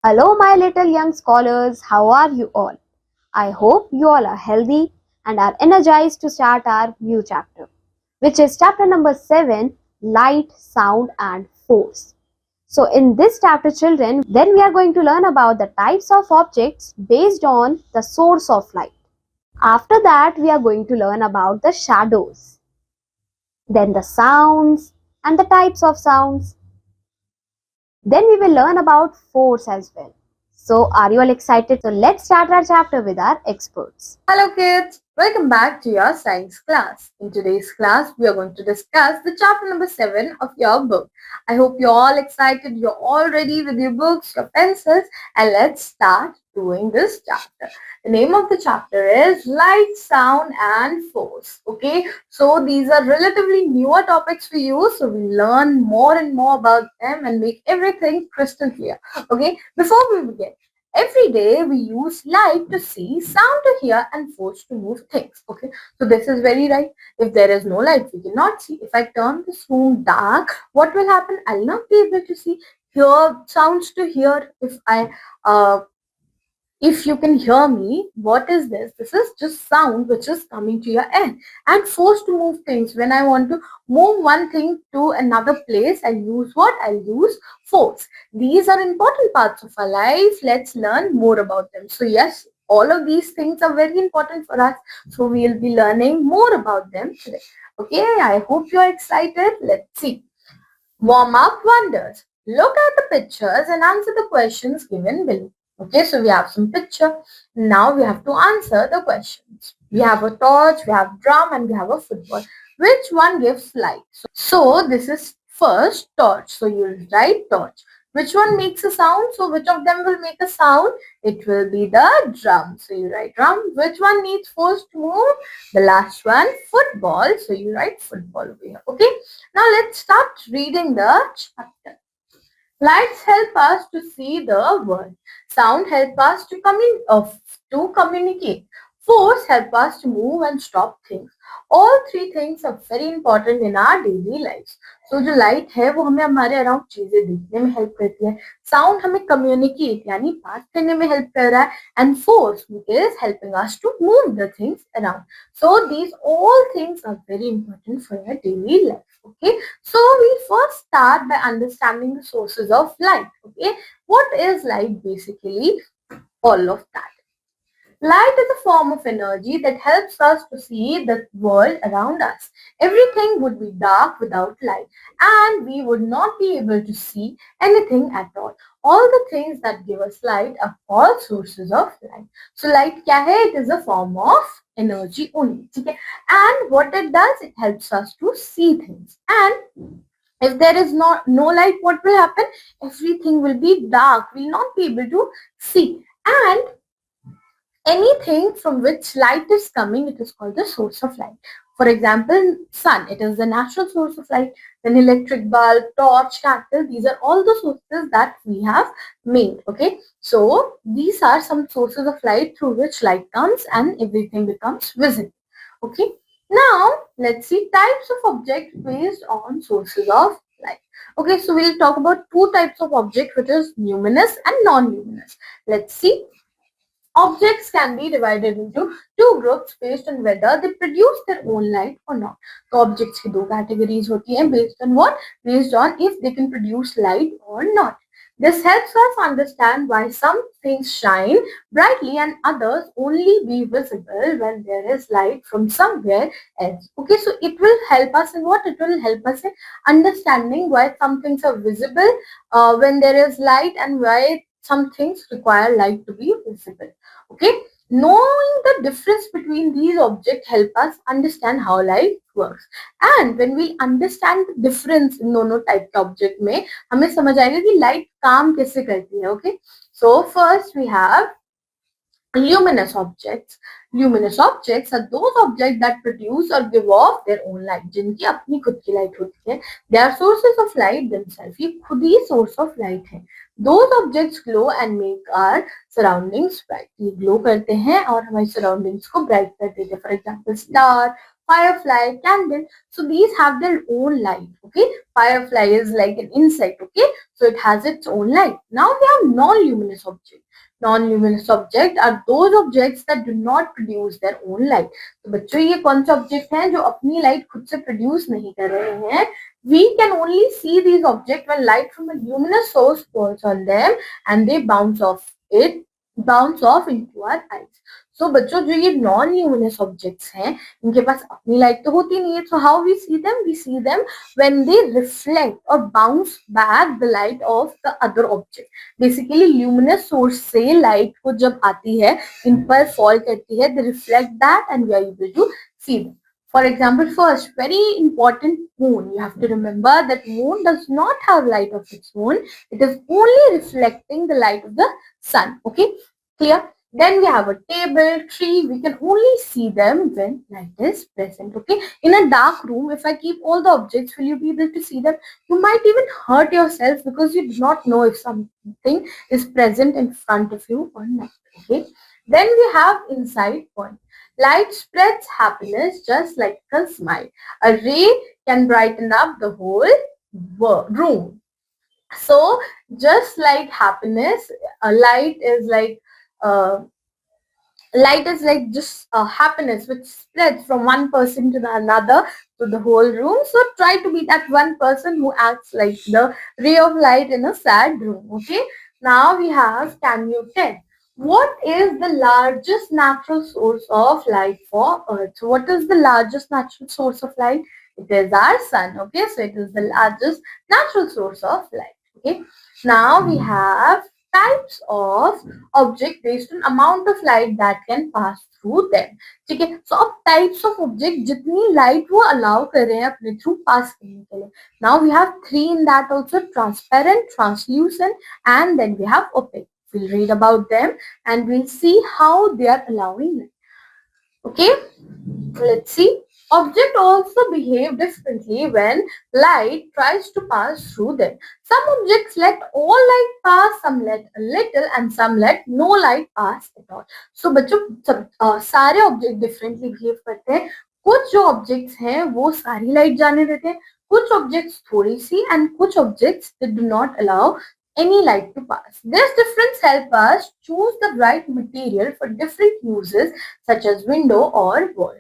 Hello, my little young scholars, how are you all? I hope you all are healthy and are energized to start our new chapter, which is chapter number 7, Light, Sound, and Force. So, in this chapter, children, then we are going to learn about the types of objects based on the source of light. After that, we are going to learn about the shadows, then the sounds and the types of sounds. Then we will learn about force as well. So, are you all excited? So, let's start our chapter with our experts. Hello kids, welcome back to your science class. In today's class, we are going to discuss the chapter number 7 of your book. I hope you're all excited, you're all ready with your books, your pencils, and let's start doing this chapter. The name of the chapter is Light, Sound and Force. Okay, so these are relatively newer topics for you, so we learn more and more about them and make everything crystal clear. Okay, before we begin, every day we use light to see, sound to hear, and force to move things. Okay, so this is very right. If there is no light, we cannot see. If I turn this room dark, what will happen? I'll not be able to see. Hear sounds to hear. If you can hear me, what is this? This is just sound which is coming to your end. And force to move things. When I want to move one thing to another place, I'll use what? I'll use force. These are important parts of our life. Let's learn more about them. So yes, all of these things are very important for us. So we'll be learning more about them today. Okay, I hope you're excited. Let's see. Warm up wonders. Look at the pictures and answer the questions given below. Okay, so we have some picture. Now we have to answer the questions. We have a torch, we have drum, and we have a football. Which one gives light? So this is first torch. So you'll write torch. Which one makes a sound? So which of them will make a sound? It will be the drum. So you write drum. Which one needs force to move? The last one, football. So you write football over here. Okay. Now let's start reading the chapter. Lights help us to see the world. Sound help us to communicate. Force help us to move and stop things. All three things are very important in our daily lives. So जो light है वो हमें हमारे around चीजें देखने में help करती है. साउंड हमें कम्युनिकेट यानी बात करने में हेल्प कर रहा है. And force is helping us to move the things around. So these all things are very important for your daily life. Okay, so we first start by understanding the sources of light. Okay, what is light basically? All of that. Light is a form of energy that helps us to see the world around us. Everything would be dark without light, and we would not be able to see anything at all. All the things that give us light are called sources of light. So light क्या है? It is a form of energy only. ठीक है? And what it does, it helps us to see things. And if there is no light, what will happen? Everything will be dark. We'll not be able to see. And anything from which light is coming, it is called the source of light. For example, sun, it is the natural source of light. Then electric bulb, torch, candle, these are all the sources that we have made. Okay, so these are some sources of light through which light comes and everything becomes visible. Okay, now let's see types of objects based on sources of light. Okay, so we'll talk about two types of object, which is luminous and non-luminous. Let's see. Objects can be divided into two groups based on whether they produce their own light or not. So objects की दो categories होती हैं based on what? Based on if they can produce light or not. This helps us understand why some things shine brightly and others only be visible when there is light from somewhere else. Okay, so it will help us in what? It will help us in understanding why some things are visible when there is light and why some things require light to be visible. Okay, knowing the difference between these objects help us understand how light works. And when we understand the difference in दोनों type के object में, हमें समझ आएगा कि light काम कैसे करती है. Okay, so first we have luminous objects. Luminous objects are those objects that produce or give off their own light. जिनकी अपनी खुद की light होती है. They are sources of light themselves. ये खुद ही source of light है. Those objects glow and make our surroundings bright. ये glow करते हैं और हमारी surroundings को bright कर देते हैं. For example, star, firefly, candle. So these have their own light. Okay, firefly is like an insect. Okay, so it has its own light. Now we have non-luminous objects. Non-luminous objects are those objects that do not produce their own light. तो बच्चों ये कौन से object हैं जो अपनी light खुद से प्रोड्यूस नहीं कर रहे हैं? We can only see these objects when light from a luminous source falls on them and they bounce off into our eyes. So बच्चों जो ये नॉन ल्यूमिनस ऑब्जेक्ट्स हैं इनके पास अपनी लाइट तो होती नहीं है. So how we see them? We see them when they reflect or bounce back the light of the other object. Basically luminous source से light को जब आती है इन पर fall करती है, they reflect that and we are able to see them. For example, first, very important, moon. You have to remember that moon does not have light of its own. It is only reflecting the light of the sun. Okay, clear? Then we have a table, tree. We can only see them when light is present. Okay, in a dark room, if I keep all the objects, will you be able to see them? You might even hurt yourself because you do not know if something is present in front of you or not. Okay, then we have inside point. Light spreads happiness just like a smile. A ray can brighten up the whole room. So just like happiness, a light is like just happiness which spreads from one person to the another to the whole room. So try to be that one person who acts like the ray of light in a sad room. Okay. Now we have, can you tell? What is the largest natural source of light for Earth? So what is the largest natural source of light? It is our sun. Okay, so it is the largest natural source of light. Okay, now we have types of object based on amount of light that can pass through them. ठीक है, so अब types of object जितनी light वो allow कर रहे हैं अपने through pass करने के लिए. Now we have three in that also: transparent, translucent, and then we have opaque. We'll read about them and we'll see how they are allowing it. Okay, let's see. Objects also behave differently when light tries to pass through them. Some objects let all light pass, some let a little, and some let no light pass at all. So बच्चों सारे object differently behave करते हैं. कुछ जो objects हैं वो सारी light जाने देते हैं, कुछ objects थोड़ी सी, and कुछ objects they do not allow any light to pass. This difference help us choose the right material for different uses such as window or wall.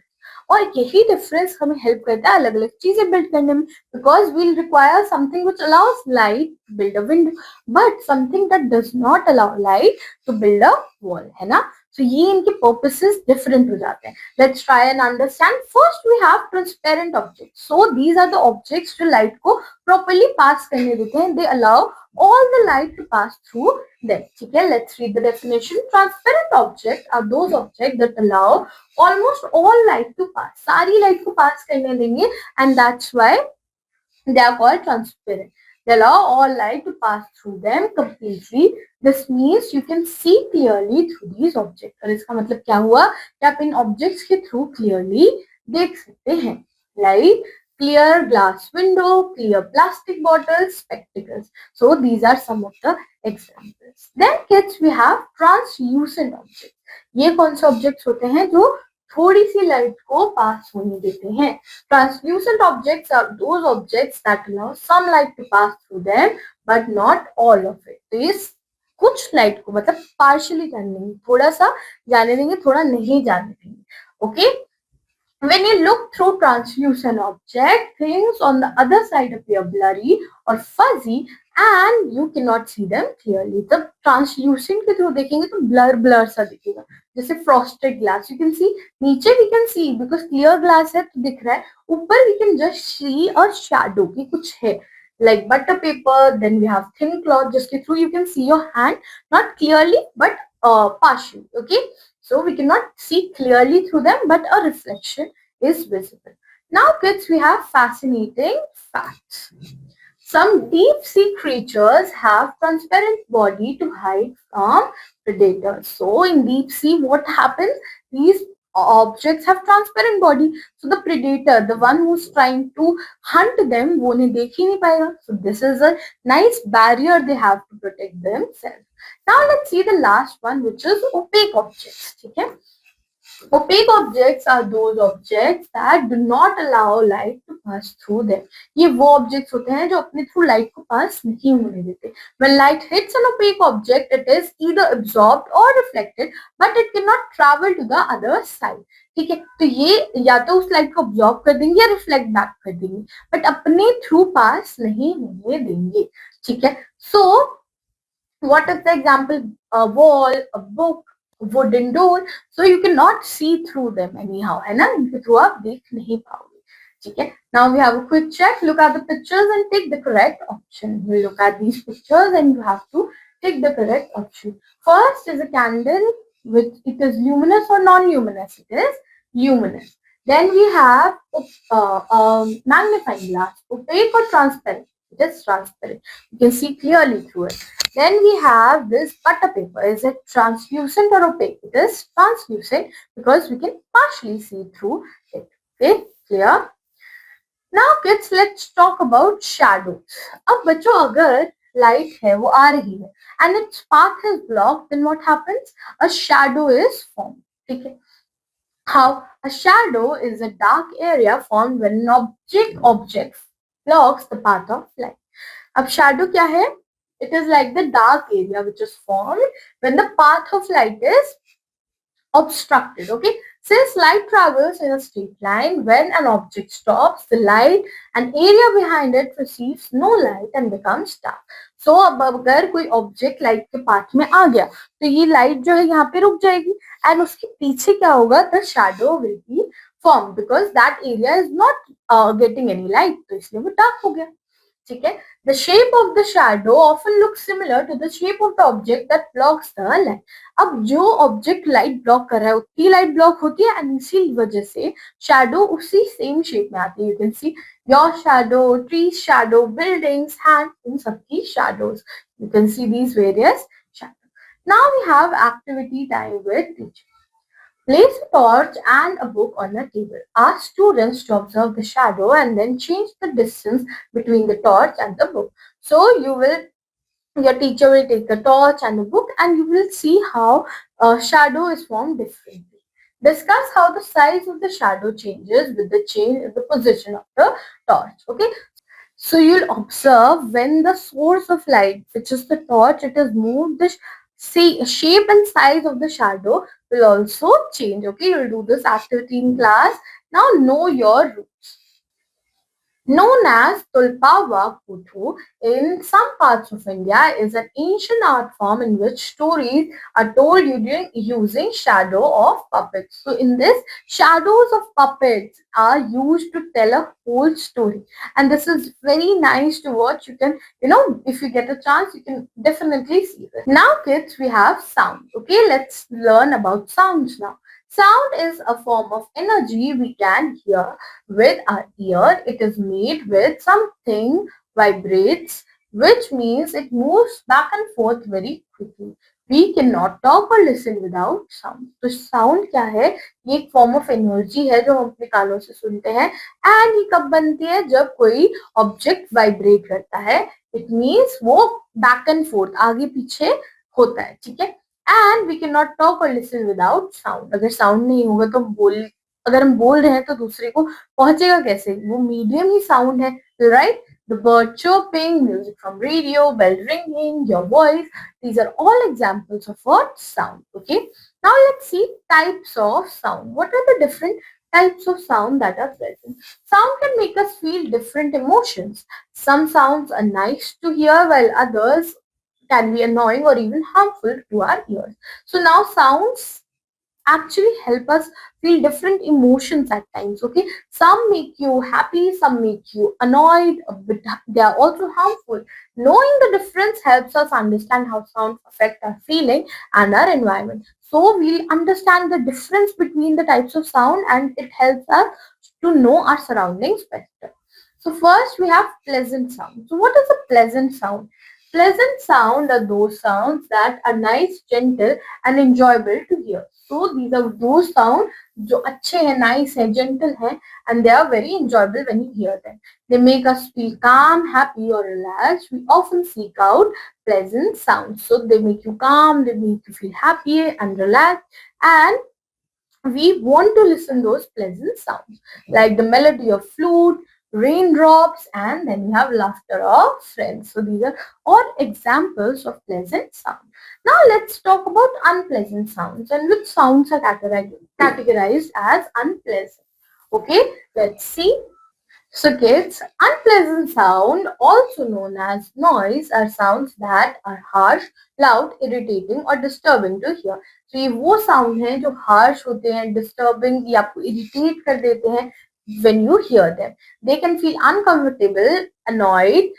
और यही डिफरेंस हमें हेल्प करता है अलग अलग चीजें बिल्ड करने में, because we'll require something which allows light to build a window but something that does not allow light to build a wall, है ना. So ये इनके purposes different हो जाते हैं. Let's try and understand. First we have transparent objects. So these are the objects जो light को properly pass करने देते हैं. They allow all the light to pass through them. ठीक है, let's read the definition. Transparent objects are those objects that allow almost all light to pass. सारी light को pass करने देंगे and that's why they are called transparent. They allow all light to pass through them completely. This means you can see clearly through these objects. और इसका मतलब क्या हुआ कि आप इन objects के through clearly देख सकते हैं. Like clear glass window, clear plastic bottles, spectacles. So these are some of the examples. Then kids, we have translucent objects. ये कौन से objects होते हैं जो थोड़ी सी लाइट को पास होने देते हैं. Translucent objects are those objects that allow some light to pass through them but not all of it. तो ये कुछ लाइट को मतलब पार्शियली जाने देंगे, थोड़ा सा जाने देंगे, थोड़ा नहीं जाने देंगे. Okay, when you look through translucent object, things on the other side appear blurry or fuzzy and you cannot see them clearly. जब translucent के through देखेंगे तो blur सा दिखेगा, जैसे frosted glass. You can see नीचे we can see because clear glass है तो दिख रहा है, ऊपर we can just see a shadow कि कुछ है, like butter paper. Then we have thin cloth जिसके through you can see your hand, not clearly but partially. Okay, so we cannot see clearly through them but a reflection is visible. Now kids, we have fascinating facts. Some deep sea creatures have transparent body to hide from predators. So in deep sea what happens? These objects have transparent body, so the predator, the one who's trying to hunt them, वो उन्हें देख ही नहीं पाएगा. So this is a nice barrier they have to protect themselves. Now let's see the last one, which is opaque objects. ठीक है, Opaque objects are those objects that do not allow light to pass through them. ये वो objects होते हैं जो अपने through light को pass नहीं होने देते. When light hits an opaque object, it is either absorbed or reflected, but it cannot travel to the other side. ठीक है, तो ये या तो उस लाइट को absorb कर देंगे या रिफ्लेक्ट बैक कर देंगे, बट अपने थ्रू पास नहीं होने देंगे. ठीक है, so what is the example? A wall, a book, wooden door. So you cannot see through them anyhow, है ना? इनके थ्रू आप देख नहीं पाओगे. ठीक है. Now we have a quick check. Look at the pictures and take the correct option. We look at these pictures and you have to take the correct option. First is a candle, which it is luminous or non-luminous. It is luminous. Then we have magnifying glass, opaque or transparent. It is transparent. You can see clearly through it. Then we have this butter paper. Is it translucent or opaque? It is translucent because we can partially see through it. Okay, clear? Now kids, let's talk about shadows. अब बच्चों अगर light है वो आ रही है and its path is blocked, then what happens? A shadow is formed. ठीक है? How? A shadow is a dark area formed when an object blocks the path of light. अब shadow क्या है? It is like the dark area which is formed when the path of light is obstructed. Okay, since light travels in a straight line, when an object stops, the light and area behind it receives no light and becomes dark. So अब अगर कोई object light के path में आ गया तो ये light जो है यहाँ पे रुक जाएगी and उसके पीछे क्या होगा? The shadow will be formed because that area is not getting any light, तो इसलिए वो dark हो गया. ठीक है. The shape of the shadow often looks similar to the shape of the object that blocks the light. अब जो object light block कर रहा है उतनी लाइट ब्लॉक होती है एंड इसी वजह से शैडो उसी सेम शेप में आती है. You can see your shadow, tree shadow, buildings, hand, इन सबकी shadows. You can see these various shadow. Now we have activity time with teacher. Place a torch and a book on a table. Ask students to observe the shadow and then change the distance between the torch and the book. So your teacher will take the torch and the book and you will see how a shadow is formed differently. Discuss how the size of the shadow changes with the change in the position of the torch. Okay. So you'll observe when the source of light, which is the torch, it is moved, the shape and size of the shadow will also change. Okay, you'll do this activity in class. Now know your roots. Known as Tulpawa Kuthu, in some parts of India is an ancient art form in which stories are told using shadow of puppets. So in this, shadows of puppets are used to tell a whole story. And this is very nice to watch. You can, if you get a chance, you can definitely see this. Now kids, we have sound. Okay, let's learn about sounds now. Sound is a form of energy we can hear with our ear. It is made with something vibrates, which means it moves back and forth very quickly. We cannot talk or listen without sound. तो sound क्या है? ये एक form of energy है जो हम अपने कानों से सुनते हैं and ये कब बनती है? जब कोई object vibrate करता है. It means वो back and forth आगे पीछे होता है. ठीक है. And we cannot talk or listen without sound. अगर sound नहीं होगा तो अगर हम बोल रहे हैं तो दूसरे को पहुंचेगा कैसे? वो मीडियम ही साउंड है, right? The bird chirping, music from radio, bell ringing, your voice. These are all examples of what? Sound. Okay. Now let's see types of sound. What are the different types of sound that are present? Sound can make us feel different emotions. Some sounds are nice to hear while others can be annoying or even harmful to our ears. So now sounds actually help us feel different emotions at times. Okay, some make you happy, some make you annoyed, but they are also harmful. Knowing the difference helps us understand how sound affect our feeling and our environment. So we understand the difference between the types of sound and it helps us to know our surroundings better. So first we have pleasant sound. So what is a pleasant sound? Pleasant sound are those sounds that are nice, gentle and enjoyable to hear. So these are those sounds जो अच्छे हैं, nice हैं, gentle हैं and they are very enjoyable when you hear them. They make us feel calm, happy or relaxed. We often seek out pleasant sounds. So they make you calm, they make you feel happy and relaxed and we want to listen those pleasant sounds like the melody of flute, raindrops, and then we have laughter of friends. So these are all examples of pleasant sound. Now let's talk about unpleasant sounds and which sounds are categorized as unpleasant. Okay, let's see. So kids, unpleasant sound, also known as noise, are sounds that are harsh, loud, irritating or disturbing to hear. So ये वो sound हैं जो harsh होते हैं, disturbing या आपको irritate कर देते हैं when you hear them. They can feel uncomfortable, annoyed,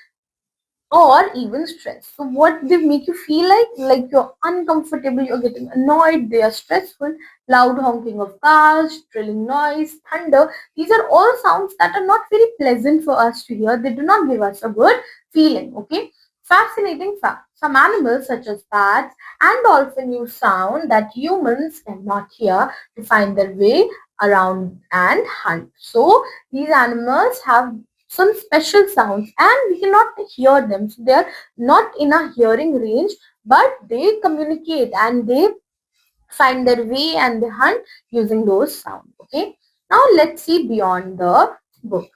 or even stress. So what they make you feel like you're uncomfortable, you're getting annoyed, they are stressful, loud honking of cars, drilling noise, thunder. These are all sounds that are not very pleasant for us to hear. They do not give us a good feeling. Okay. Fascinating fact. Some animals such as bats and dolphins use sound that humans cannot hear to find their way around and hunt. So these animals have some special sounds and we cannot hear them. So they are not in a hearing range, but they communicate and they find their way and they hunt using those sounds. Okay. Now let's see beyond the book.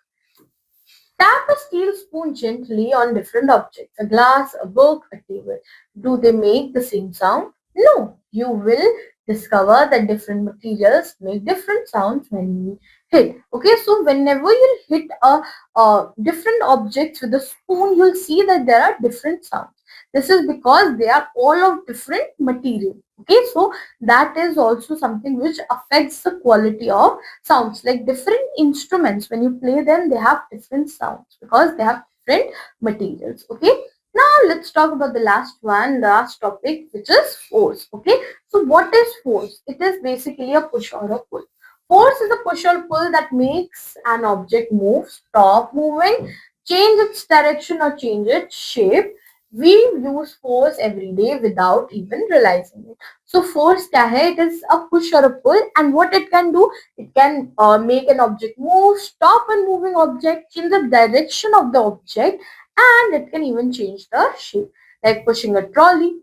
Tap a steel spoon gently on different objects, a glass, a book, a table. Do they make the same sound? No. You will discover that different materials make different sounds when you hit. Okay, so whenever you hit a different objects with a spoon, you'll see that there are different sounds. This is because they are all of different material. Okay, so that is also something which affects the quality of sounds. Like different instruments, when you play them, they have different sounds because they have different materials. Okay, now let's talk about the last one, the last topic, which is force. Okay, so what is force? It is basically a push or a pull. Force is a push or pull that makes an object move, stop moving, change its direction or change its shape. We use force every day without even realizing it. So force kya hai? It is a push or a pull, and what it can do, it can make an object move, stop a moving object, change the direction of the object, and it can even change the shape, like pushing a trolley.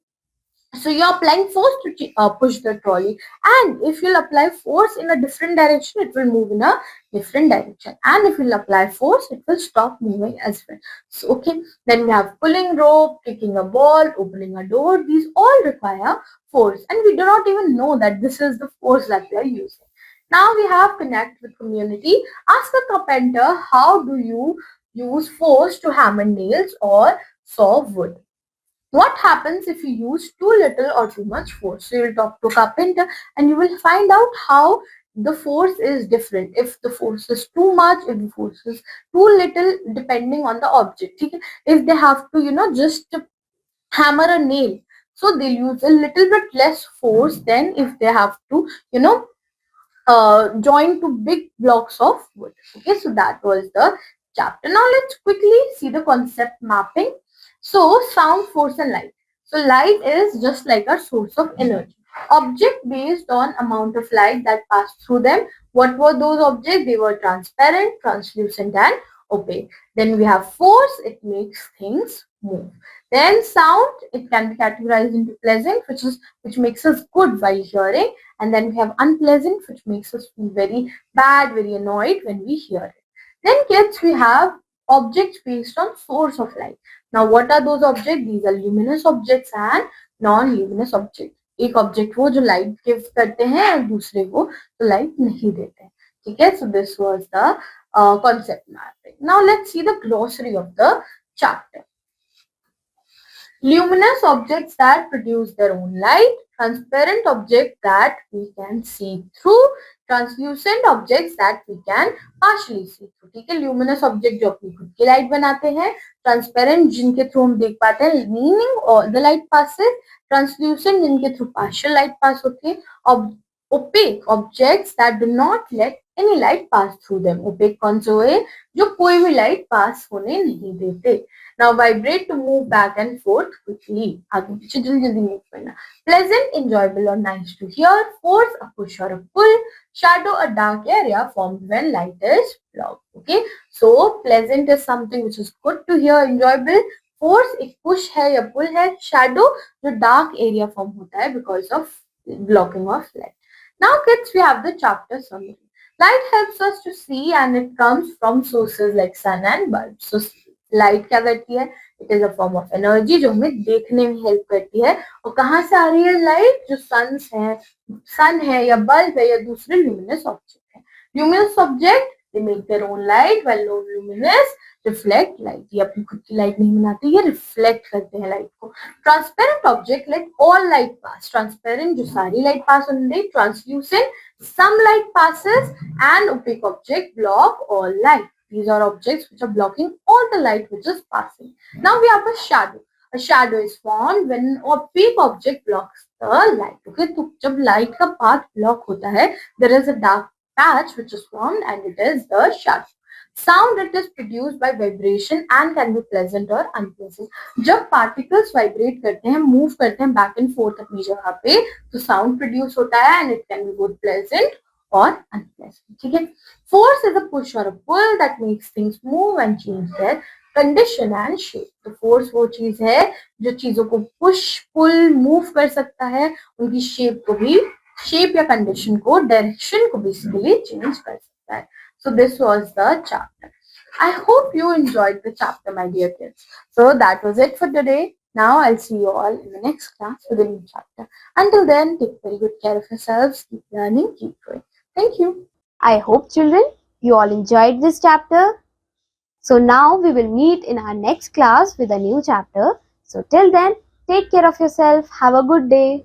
So you're applying force to push the trolley, and if you'll apply force in a different direction, it will move in a different direction, and if you'll apply force, it will stop moving as well. So okay, then we have pulling rope, kicking a ball, opening a door. These all require force, and we do not even know that this is the force that we are using. Now we have connect with community. Ask a carpenter, how do you use force to hammer nails or saw wood? What happens if you use too little or too much force? So you will talk to a carpenter and you will find out how the force is different. If the force is too much, if the force is too little, depending on the object. Okay? If they have to, just hammer a nail, so they'll use a little bit less force than if they have to, join two big blocks of wood. Okay, so that was the chapter. Now let's quickly see the concept mapping. So sound, force and light. So light is just like a source of energy. Object based on amount of light that passed through them. What were those objects? They were transparent, translucent and opaque. Then we have force, it makes things move. Then sound, it can be categorized into pleasant, which makes us good while hearing, and then we have unpleasant, which makes us feel very bad, very annoyed when we hear it. Then kids, we have objects based on source of light. Now what are those objects? These are luminous objects and non-luminous objects. एक object वो जो light give करते हैं और दूसरे को तो light नहीं देते हैं. ठीक है, so this was the concept mapping. Now let's see the glossary of the chapter. Luminous objects that produce their own light, transparent objects that we can see through, translucent objects that we can partially see through. ठीक है, luminous object जो अपनी खुद की light बनाते हैं, transparent जिनके through हम देख पाते हैं, meaning all the light passes, translucent जिनके थ्रू partial light pass होती है, opaque objects that do not let any light pass through them. Opaque कौन से हुए? जो कोई भी light pass होने नहीं देते. Now vibrate to move back and forth quickly. आगे पीछे जल्दी जल्दी move करना. Pleasant, enjoyable or nice to hear. Force, a push or a pull. Shadow, a dark area formed when light is blocked. Okay. So pleasant is something which is good to hear, enjoyable. Force एक push है या pull है. Shadow जो dark area form होता है because of blocking of light. Now kids, we have the chapter summary. Light helps us to see and it comes from sources like sun and bulbs. So light क्या करती है? It is a form of energy जो हमें देखने में help करती है. और कहाँ से आ रही है light? जो sun है या bulb है या दूसरे luminous object है. Luminous object they make their own light while non-luminous reflect light. ये अपनी खुद की light नहीं बनाते, ये reflect करते हैं light को. Transparent object let all light pass. Transparent जो सारी light pass होने दे. Translucent some light passes and opaque object block all light. These are objects which are blocking all the light which is passing. Now we have a shadow. A shadow is formed when an opaque object blocks the light. Okay, तो जब light का path block होता है, there is a dark patch which is formed and it is the shadow. Sound it is produced by vibration and can be pleasant or unpleasant. जब particles vibrate करते हैं, move करते हैं back and forth अपनी जगह पे, तो sound produce होता है and it can be both pleasant or unpleasant. ठीक है? Force is a push or a pull that makes things move and change their condition and shape. तो force वो चीज है जो चीजों को push, pull, move कर सकता है, उनकी shape को भी, shape या condition को, direction को basically change कर सकता है. So this was the chapter. I hope you enjoyed the chapter, my dear kids. So that was it for today. Now I'll see you all in the next class with a new chapter. Until then, take very good care of yourselves. Keep learning, keep growing. Thank you. I hope children you all enjoyed this chapter. So now we will meet in our next class with a new chapter. So till then, take care of yourself. Have a good day.